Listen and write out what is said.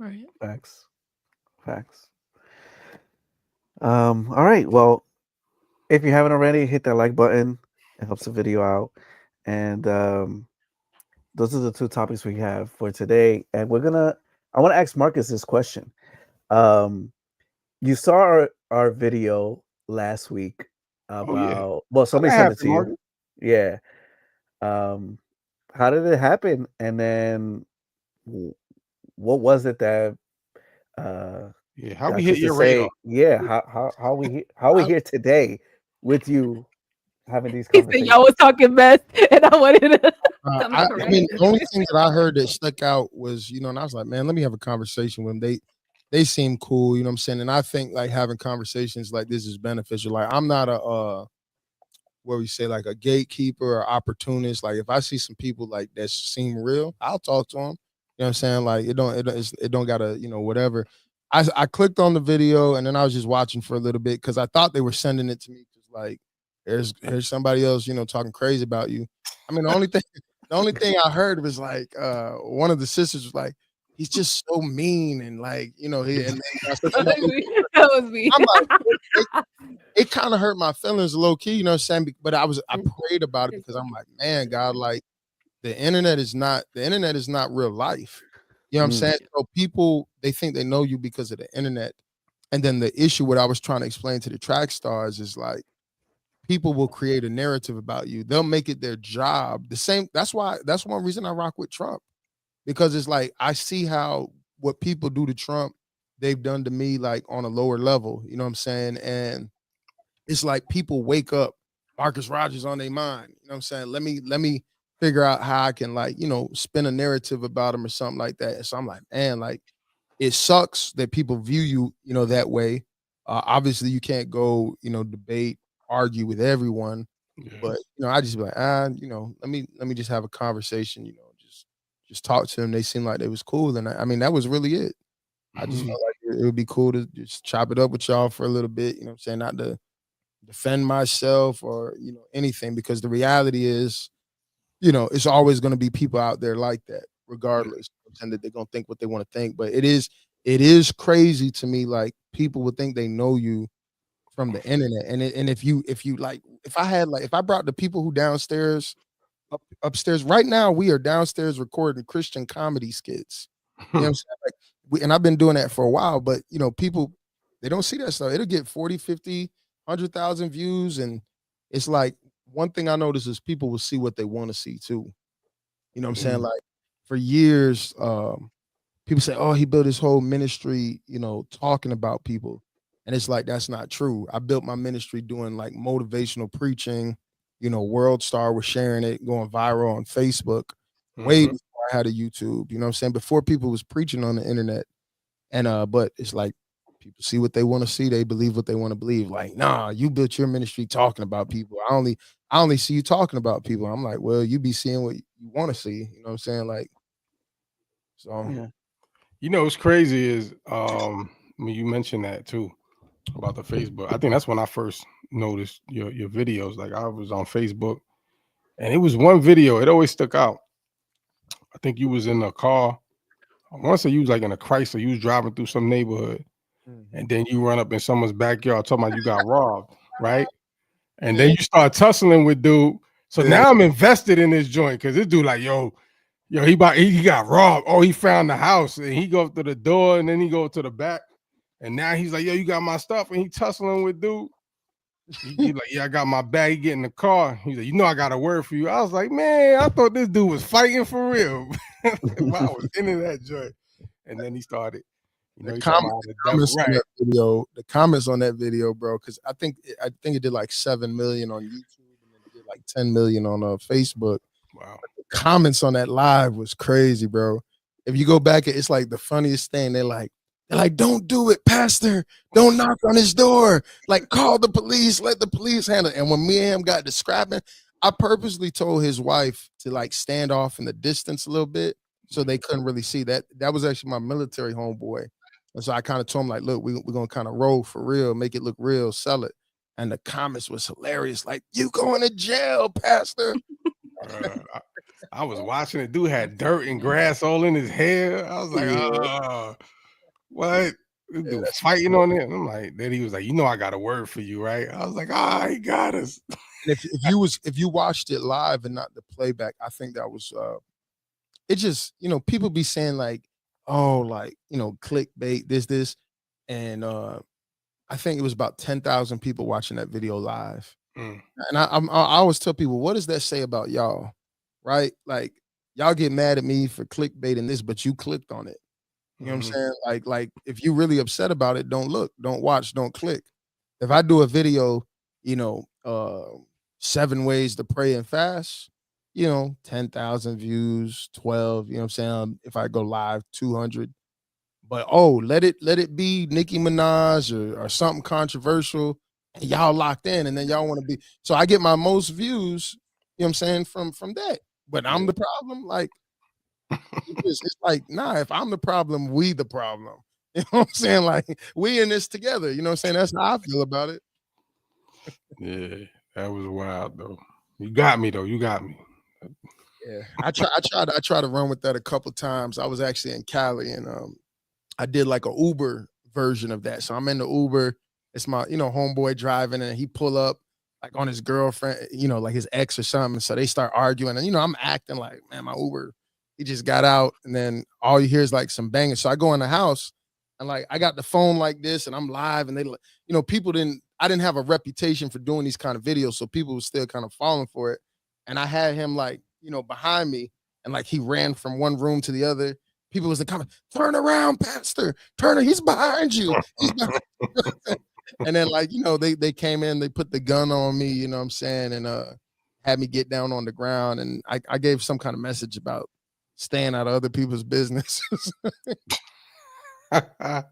Right. Facts. Facts. All right. Well, if you haven't already, hit that like button. It helps the video out. And those are the two topics we have for today. And I want to ask Marcus this question. Um, you saw our video last week Oh yeah. about, well, How somebody that sent it happened, to you. Marcus? Yeah. Um, how did it happen? And then w- what was it that uh Yeah. How we got you hit to your radar? say, yeah, how we I, here today with you having these He said y'all conversations? was talking mess, and I wanted to come I correct mean, the it. only thing that I heard that stuck out was, and I was like, man, let me have a conversation with them. They seem cool, you know what I'm saying? And I think like having conversations like this is beneficial. Like I'm not a what we say, like a gatekeeper or opportunist. Like if I see some people like that seem real, I'll talk to them. You know what I'm saying? Like it don't gotta, whatever. I clicked on the video and then I was just watching for a little bit because I thought they were sending it to me because like here's somebody else, talking crazy about you. I mean, the only thing I heard was like one of the sisters was like, he's just so mean and like, and then That was me. I'm like, it kind of hurt my feelings low key, you know what I'm saying? But I prayed about it because I'm like, man, God, like the internet is not real life. You know what I'm Mm, saying? So people they think they know you because of the internet. And then the issue what I was trying to explain to the track stars is like people will create a narrative about you. They'll make it their job. The same that's one reason I rock with Trump. Because it's like I see how what people do to Trump, they've done to me like on a lower level. You know what I'm saying? And it's like people wake up, Marcus Rogers on their mind. You know what I'm saying? Let me figure out how I can like, spin a narrative about him or something like that. And so I'm like, man, like it sucks that people view you, that way. Obviously you can't go, debate, argue with everyone. Yeah. But I just be like, let me just have a conversation, just talk to them. They seemed like they was cool. And I mean, that was really it. I just Mhm. felt like it would be cool to just chop it up with y'all for a little bit, you know what I'm saying? Not to defend myself or anything because the reality is it's always going to be people out there like that Yeah. regardless and that they're going to think what they want to think, but it is crazy to me like people would think they know you from the internet. And if you like if I brought the people who downstairs upstairs right now, we are downstairs recording Christian comedy skits, you know what I'm saying? Like and I've been doing that for a while, but people they don't see that stuff. It'll get 40, 50, 100,000 views. And it's like one thing I notice is people will see what they want to see too. You know what I'm saying? mm, Like for years, people say, "Oh, he built his whole ministry, talking about people," and it's like that's not true. I built my ministry doing like motivational preaching. World Star was sharing it, going viral on Facebook, way Mhm. before I had a YouTube. You know what I'm saying? Before people was preaching on the internet, and but it's like people see what they want to see, they believe what they want to believe. Like, nah, you built your ministry talking about people. I only see you talking about people. I'm like, well, you be seeing what you want to see. You know what I'm saying? Like, so. yeah. What's crazy is when you mentioned that too about the Facebook. I think that's when I first noticed your videos. Like I was on Facebook and it was one video. It always stuck out. I think you was in a car. I want to say you was like in a Chrysler. You was driving through some neighborhood, Mhm. and then you run up in someone's backyard talking about you got robbed, right? And then Yeah, you start tussling with dude. So yeah. now I'm invested in this joint because this dude like, yo, he got robbed. Oh, he found the house and he go up to the door and then he go to the back. And now he's like, yo, you got my stuff. And he tussling with dude. He like, yeah, I got my bag. He get in the car. He's like, I got a word for you. I was like, man, I thought this dude was fighting for real. But I was into that joint. And then he started, The he talking comment, about the the devil, comments on right? that video, bro, because I think it did like 7 million on YouTube and then it did like 10 million on Facebook. Wow. The comments on that live was crazy, bro. If you go back, it's like the funniest thing. They're like, don't do it, Pastor. Don't knock on his door. Like, call the police. Let the police handle it. And when me and him got to scrapping, I purposely told his wife to like stand off in the distance a little bit so they couldn't really see that. That was actually my military homeboy. And so I kind of told him, like, look, we're going to kind of roll for real, make it look real, sell it. And the comments was hilarious. Like, you going to jail, Pastor. Uh, I was watching it. Dude had dirt and grass all in his hair. I was like, Yeah. what? This Yeah, dude that's fighting on it. And I'm like, then he was like, I got a word for you, right? I was like, he got us. And if you watched it live and not the playback, I think that was it just, people be saying like, oh, like, clickbait, this, and I think it was about 10,000 people watching that video live. Mm. And I always tell people, what does that say about y'all? Right? Like, y'all get mad at me for clickbaiting this, but you clicked on it. You know what I'm saying? Like if you're really upset about it, don't look, don't watch, don't click. If I do a video, 7 ways to pray and fast, 10,000 views, 12, you know what I'm saying? If I go live, 200. But let it be Nicki Minaj or something controversial, and y'all locked in, and then y'all want to be. So I get my most views, you know what I'm saying, from that. But I'm the problem. Like, it's like, nah, if I'm the problem, we the problem. You know what I'm saying? Like, we in this together. You know what I'm saying? That's how I feel about it. Yeah, that was wild though. You got me though. You got me. Yeah, I tried to run with that a couple times. I was actually in Cali, and I did like a Uber version of that. So I'm in the Uber. It's my, homeboy driving, and he pull up like on his girlfriend, like his ex or something. So they start arguing, and I'm acting like, man, my Uber, he just got out, and then all you hear is like some banging. So I go in the house, and like I got the phone like this, and I'm live, and they, I didn't have a reputation for doing these kind of videos, so people were still kind of falling for it. And I had him like, behind me, and like he ran from one room to the other. People was like, turn around, Pastor. Turn, he's behind you. And then like, they came in, they put the gun on me, you know what I'm saying, and had me get down on the ground. And I gave some kind of message about staying out of other people's business. Yeah.